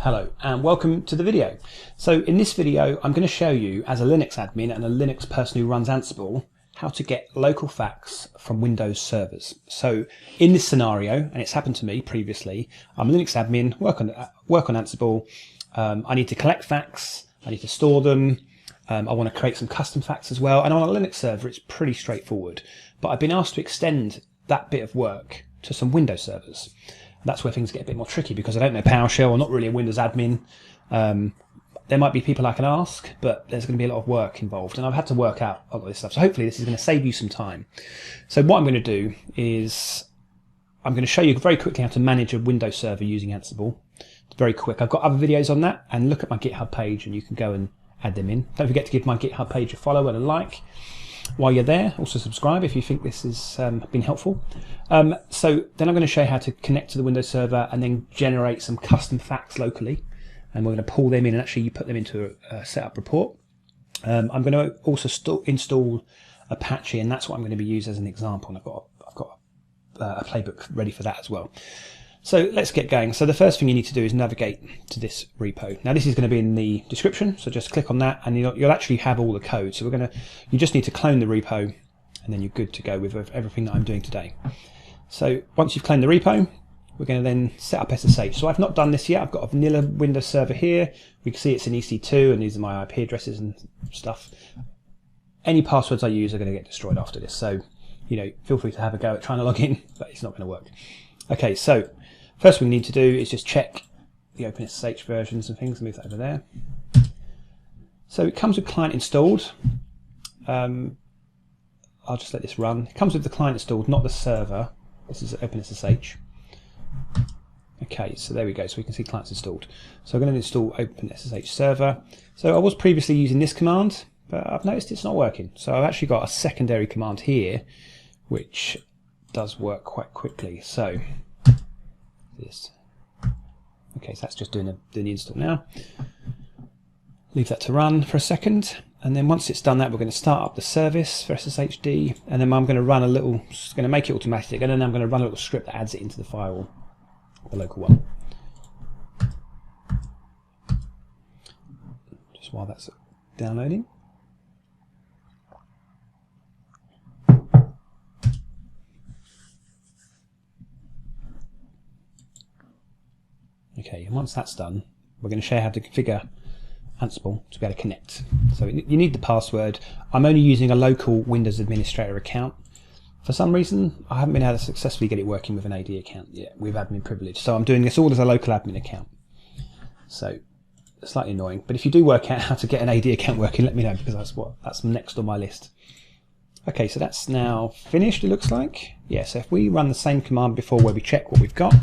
Hello and welcome to the video. So in this video I'm going to show you, as a Linux admin and a Linux person who runs Ansible, how to get local facts from Windows servers. So in this scenario, and it's happened to me previously, I'm a Linux admin, work on Ansible, I need to collect facts, I need to store them, I want to create some custom facts as well, and on a Linux server it's pretty straightforward. But I've been asked to extend that bit of work to some Windows servers. That's where things get a bit more tricky because I don't know PowerShell, I'm not really a Windows admin. There might be people I can ask, but there's going to be a lot of work involved, and I've had to work out a lot of this stuff. So hopefully this is going to save you some time. So what I'm going to do is I'm going to show you very quickly how to manage a Windows server using Ansible. It's very quick. I've got other videos on that, and look at my GitHub page and you can go and add them in. Don't forget to give my GitHub page a follow and a like. While you're there, also subscribe if you think this has been helpful. So then I'm going to show you how to connect to the Windows server and then generate some custom facts locally, and we're going to pull them in and actually you put them into a setup report. I'm going to also install Apache, and that's what I'm going to be used as an example, and I've got a playbook ready for that as well. So let's get going. So the first thing you need to do is navigate to this repo. Now this is going to be in the description, so just click on that and you'll actually have all the code. So you just need to clone the repo and then you're good to go with everything that I'm doing today. So once you've cloned the repo, we're going to then set up SSH. So I've not done this yet. I've got a vanilla Windows server here. We can see it's an EC2 and these are my IP addresses and stuff. Any passwords I use are going to get destroyed after this. So, feel free to have a go at trying to log in, but it's not going to work. Okay, so first thing we need to do is just check the OpenSSH versions and things. Move that over there. So it comes with client installed. I'll just let this run. It comes with the client installed, not the server. This is OpenSSH. Okay, so there we go. So we can see clients installed. So I'm going to install OpenSSH server. So I was previously using this command, but I've noticed it's not working. So I've actually got a secondary command here, which does work quite quickly. So this. Okay, so that's just doing the install now. Leave that to run for a second, and then once it's done that, we're going to start up the service for SSHD, and then I'm going to run going to make it automatic, and then I'm going to run a little script that adds it into the firewall, the local one. Just while that's downloading. Okay, and once that's done, we're going to show you how to configure Ansible to be able to connect. So you need the password. I'm only using a local Windows administrator account. For some reason, I haven't been able to successfully get it working with an AD account yet, with admin privilege. So I'm doing this all as a local admin account. So slightly annoying, but if you do work out how to get an AD account working, let me know, because that's next on my list. Okay, so that's now finished, it looks like. Yeah, so if we run the same command before where we check what we've got.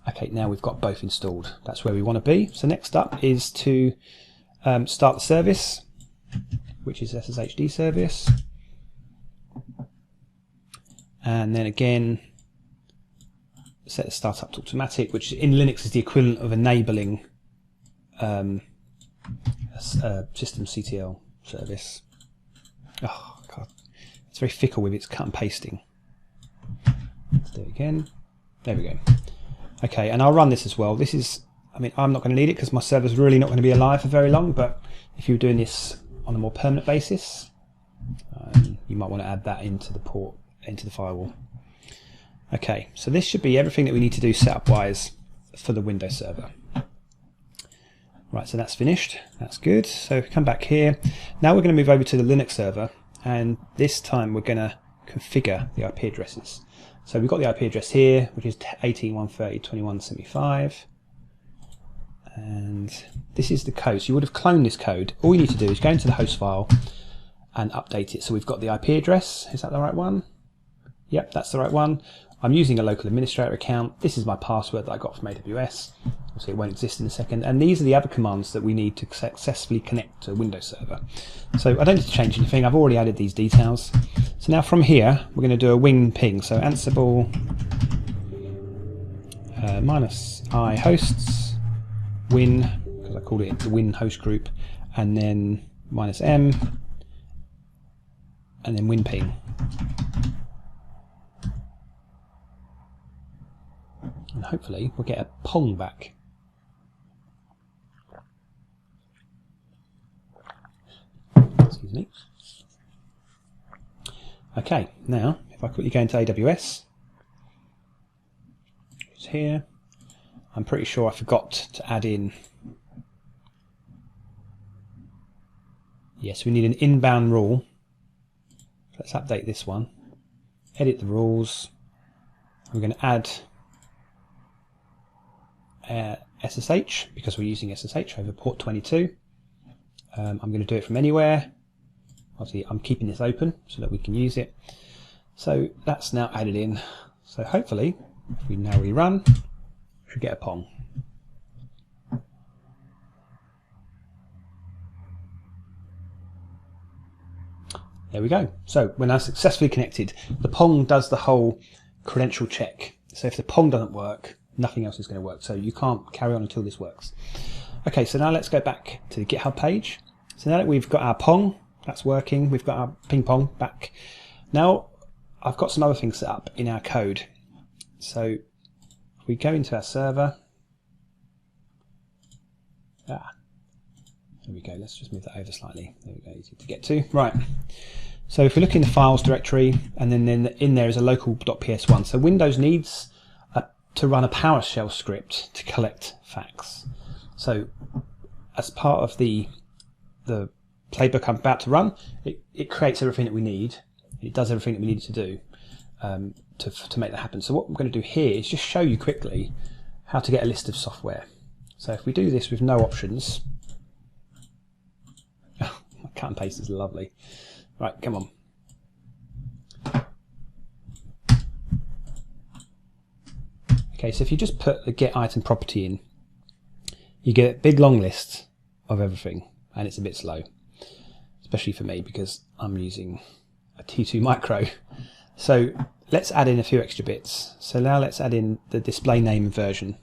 Okay, now we've got both installed. That's where we want to be. So next up is to start the service, which is SSHD service. And then again, set the startup to automatic, which in Linux is the equivalent of enabling systemctl service. Oh, God. It's very fickle with its cut and pasting. Let's do it again. There we go. Okay, and I'll run this as well. This is, I'm not going to need it because my server's really not going to be alive for very long, but if you're doing this on a more permanent basis, you might want to add that into the port, into the firewall. Okay, so this should be everything that we need to do setup-wise for the Windows server. Right, so that's finished. That's good. So if we come back here, now we're going to move over to the Linux server, and this time we're going to configure the IP addresses. So we've got the IP address here, which is 18.130.21.75, and this is the code. So you would have cloned this code. All you need to do is go into the host file and update it. So we've got the IP address. Is that the right one? Yep, that's the right one. I'm using a local administrator account. This is my password that I got from AWS. Obviously it won't exist in a second. And these are the other commands that we need to successfully connect to a Windows server. So I don't need to change anything. I've already added these details. So now from here, we're going to do a wing ping. So ansible -i hosts win, because I called it the win host group, and then -m, and then win ping. and hopefully we'll get a pong back. Excuse me. Okay, now if I quickly go into AWS, it's here. I'm pretty sure I forgot to add in. Yes, we need an inbound rule. Let's update this one. Edit the rules. We're going to add SSH because we're using SSH over port 22. I'm going to do it from anywhere. Obviously, I'm keeping this open so that we can use it. So that's now added in. So hopefully, if we now rerun, we should get a pong. There we go. So we're now successfully connected. The pong does the whole credential check. So if the pong doesn't work, nothing else is going to work. So you can't carry on until this works. Okay, so now let's go back to the GitHub page. So now that we've got our pong, that's working. We've got our ping pong back. Now I've got some other things set up in our code. So if we go into our server. There we go. Let's just move that over slightly. There we go. Easy to get to. Right. So if we look in the files directory, and then in there is a local.ps1. So Windows needs to run a PowerShell script to collect facts. So as part of the playbook I'm about to run, it creates everything that we need. It does everything that we need to do to make that happen. So what I'm going to do here is just show you quickly how to get a list of software. So if we do this with no options, my cut and paste is lovely. Right, come on. Okay, so if you just put the get item property in, you get a big long list of everything, and it's a bit slow, especially for me because I'm using a T2 micro. So let's add in a few extra bits. So now let's add in the display name and version.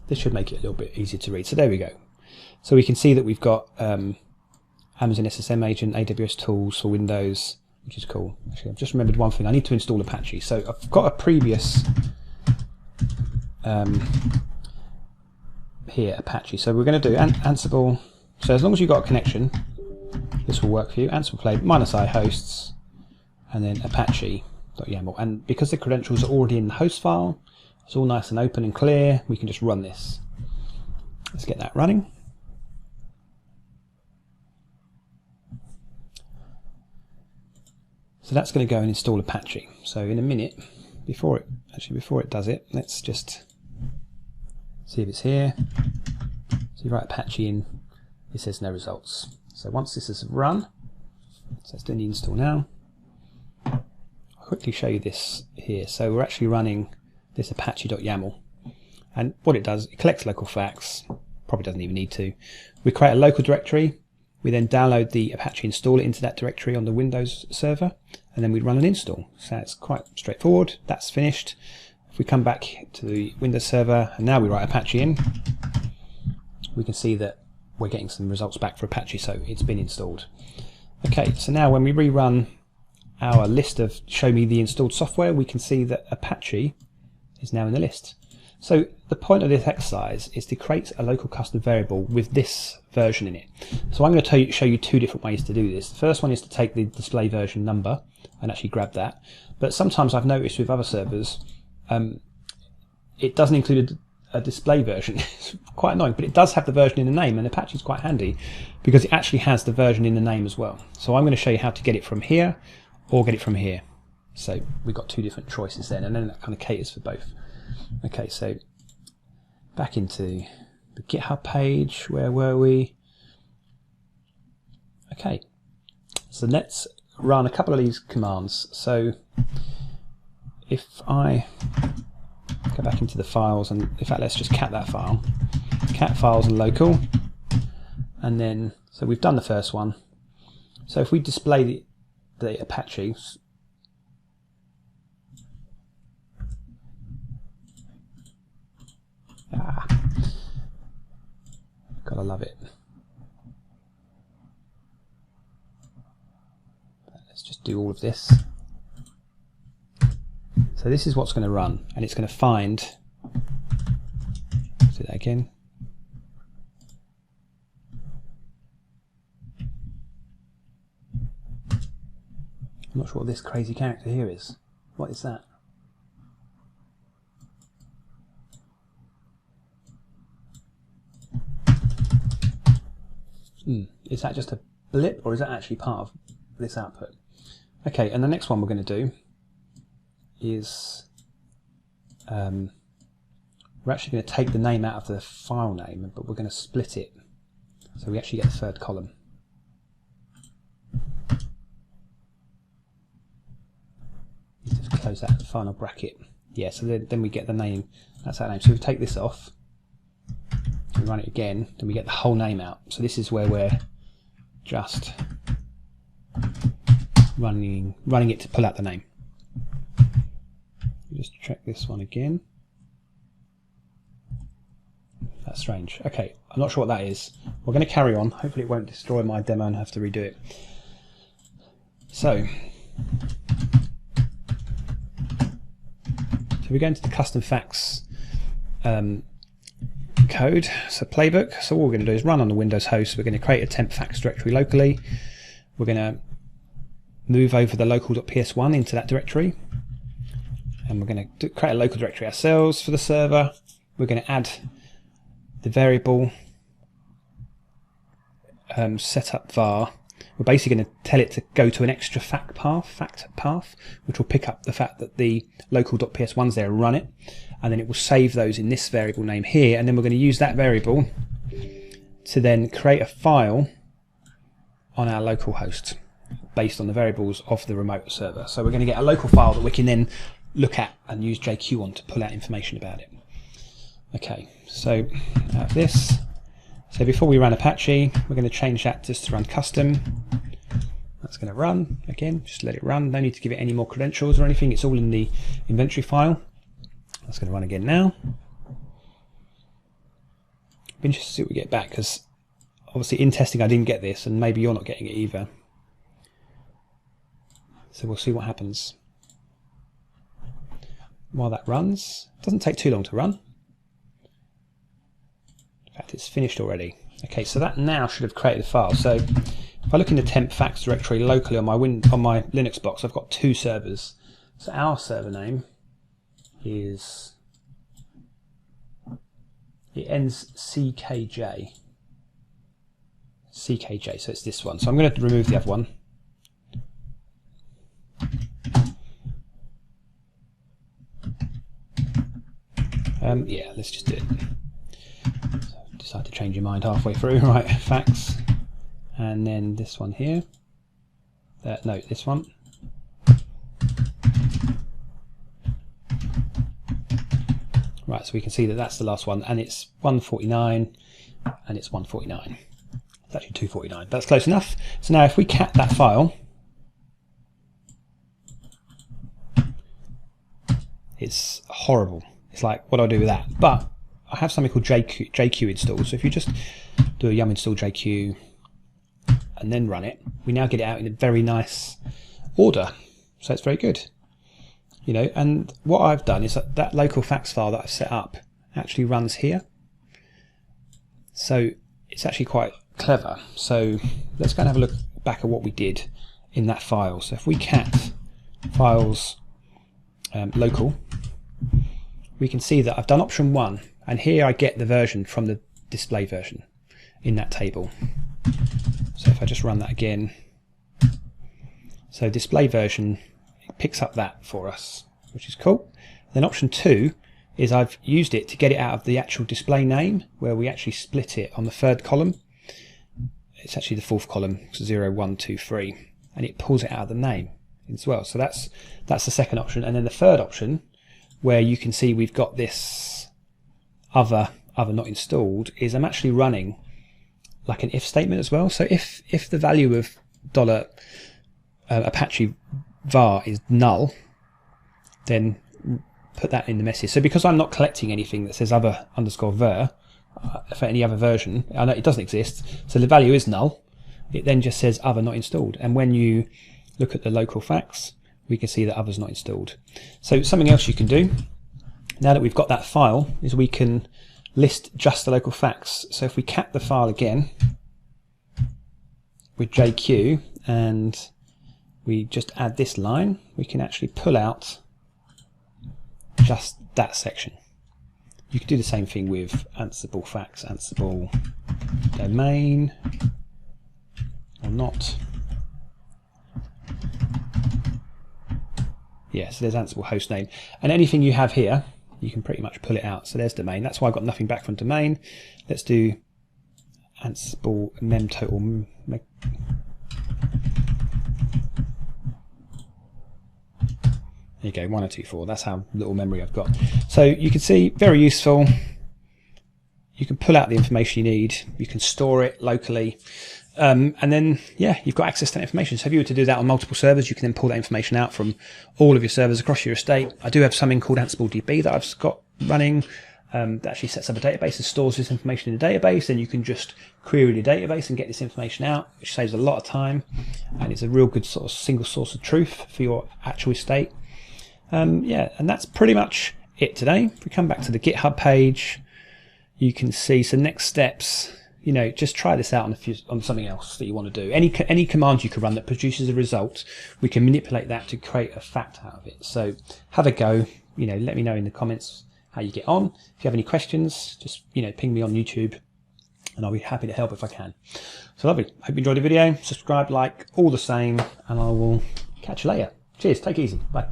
This should make it a little bit easier to read. So there we go. So we can see that we've got Amazon SSM agent, AWS tools for Windows, which is cool. Actually, I've just remembered one thing. I need to install Apache. So I've got a previous here, Apache. So we're going to do Ansible. So as long as you've got a connection, this will work for you. Ansible-playbook -i hosts, and then Apache.yaml. And because the credentials are already in the host file, it's all nice and open and clear. We can just run this. Let's get that running. So that's going to go and install Apache. So in a minute, before it does it, let's just see if it's here. So you write Apache in, it says no results. So once this is run, so it's doing the install now. I'll quickly show you this here. So we're actually running this apache.yaml, and what it does, it collects local facts. Probably doesn't even need to. We create a local directory. We then download the Apache, install it into that directory on the Windows server, and then we run an install. So it's quite straightforward. That's finished. If we come back to the Windows server and now we write Apache in, we can see that we're getting some results back for Apache, so it's been installed. Okay, so now when we rerun our list of show me the installed software, we can see that Apache is now in the list. So the point of this exercise is to create a local custom variable with this version in it. So I'm going to show you two different ways to do this. The first one is to take the display version number and actually grab that. But sometimes I've noticed with other servers, it doesn't include a display version. It's quite annoying, but it does have the version in the name, and Apache is quite handy because it actually has the version in the name as well. So I'm going to show you how to get it from here or get it from here. So we've got two different choices then, and then that kind of caters for both. Okay, so back into the GitHub page. Where were we? Okay, so let's run a couple of these commands. So if I go back into the files, and in fact let's just cat that file. Cat files and local, and then so we've done the first one. So if we display the Apache, gotta love it. Let's just do all of this. So this is what's going to run, and it's going to find, let's do that again. I'm not sure what this crazy character here is. What is that? Is that just a blip, or is that actually part of this output? Okay, and the next one we're going to do is we're actually going to take the name out of the file name, but we're going to split it so we actually get the third column. Just close that final bracket. Yeah, so then we get the name. That's our name. So we take this off. We run it again, then we get the whole name out. So this is where we're just running it to pull out the name. Just check this one again. That's strange. Okay, I'm not sure what that is. We're going to carry on. Hopefully it won't destroy my demo and have to redo it. So we go into the custom facts code, so playbook. So what we're going to do is run on the Windows host. We're going to create a temp facts directory locally. We're going to move over the local.ps1 into that directory, and we're going to create a local directory ourselves for the server. We're going to add the variable setup var. We're basically going to tell it to go to an extra fact path, which will pick up the fact that the local.ps1's there and run it, and then it will save those in this variable name here, and then we're going to use that variable to then create a file on our local host based on the variables of the remote server. So we're going to get a local file that we can then look at and use JQ on to pull out information about it. Okay, so out of this, so before we run Apache, we're going to change that just to run custom. That's going to run again, just let it run. No need to give it any more credentials or anything, it's all in the inventory file. That's going to run again now. Be interested to see what we get back, because obviously in testing I didn't get this, and maybe you're not getting it either. So we'll see what happens. While that runs, it doesn't take too long to run. In fact, it's finished already. Okay, so that now should have created a file. So if I look in the temp facts directory locally on my Linux box, I've got two servers. So our server name is, it ends CKJ. CKJ, so it's this one. So I'm going to remove the other one. Yeah, let's just do it. So decide to change your mind halfway through. Right, facts, and then this one here. No, this one. Right, so we can see that that's the last one, and it's 149, and it's 149. It's actually 249, but that's close enough. So now if we cat that file, it's horrible. It's like, what do I do with that? But I have something called JQ installed. So if you just do a yum install JQ and then run it, we now get it out in a very nice order. So it's very good. You know, and what I've done is that local facts file that I've set up actually runs here. So it's actually quite clever. So let's go and have a look back at what we did in that file. So if we cat files local, we can see that I've done option 1, and here I get the version from the display version in that table. So if I just run that again, so display version, it picks up that for us, which is cool. Then option 2 is I've used it to get it out of the actual display name, where we actually split it on the third column. It's actually the fourth column, 0, 1, 2, 3, and it pulls it out of the name as well. So that's the second option. And then the third option, where you can see we've got this other not installed, is I'm actually running like an if statement as well. So if the value of $Apache var is null, then put that in the message. So because I'm not collecting anything that says other_var for any other version, I know it doesn't exist, so the value is null, it then just says other not installed. And when you look at the local facts, we can see that other's not installed. So something else you can do, now that we've got that file, is we can list just the local facts. So if we cat the file again with JQ and we just add this line, we can actually pull out just that section. You can do the same thing with Ansible facts, Ansible domain, or not. Yeah, so there's Ansible hostname, and anything you have here, you can pretty much pull it out. So there's domain. That's why I've got nothing back from domain. Let's do Ansible memtotal. There you go, 1024. That's how little memory I've got. So you can see, very useful. You can pull out the information you need. You can store it locally. And then, yeah, you've got access to that information. So if you were to do that on multiple servers, you can then pull that information out from all of your servers across your estate. I do have something called ansible-db that I've got running that actually sets up a database and stores this information in the database. And you can just query the database and get this information out, which saves a lot of time. And it's a real good sort of single source of truth for your actual estate. Yeah, and that's pretty much it today. If we come back to the GitHub page, you can see some next steps. You know, just try this out on something else that you want to do. Any command you can run that produces a result, we can manipulate that to create a fact out of it. So have a go. You know, let me know in the comments how you get on. If you have any questions, just, you know, ping me on YouTube, and I'll be happy to help if I can. So lovely. Hope you enjoyed the video. Subscribe, like, all the same, and I will catch you later. Cheers. Take it easy. Bye.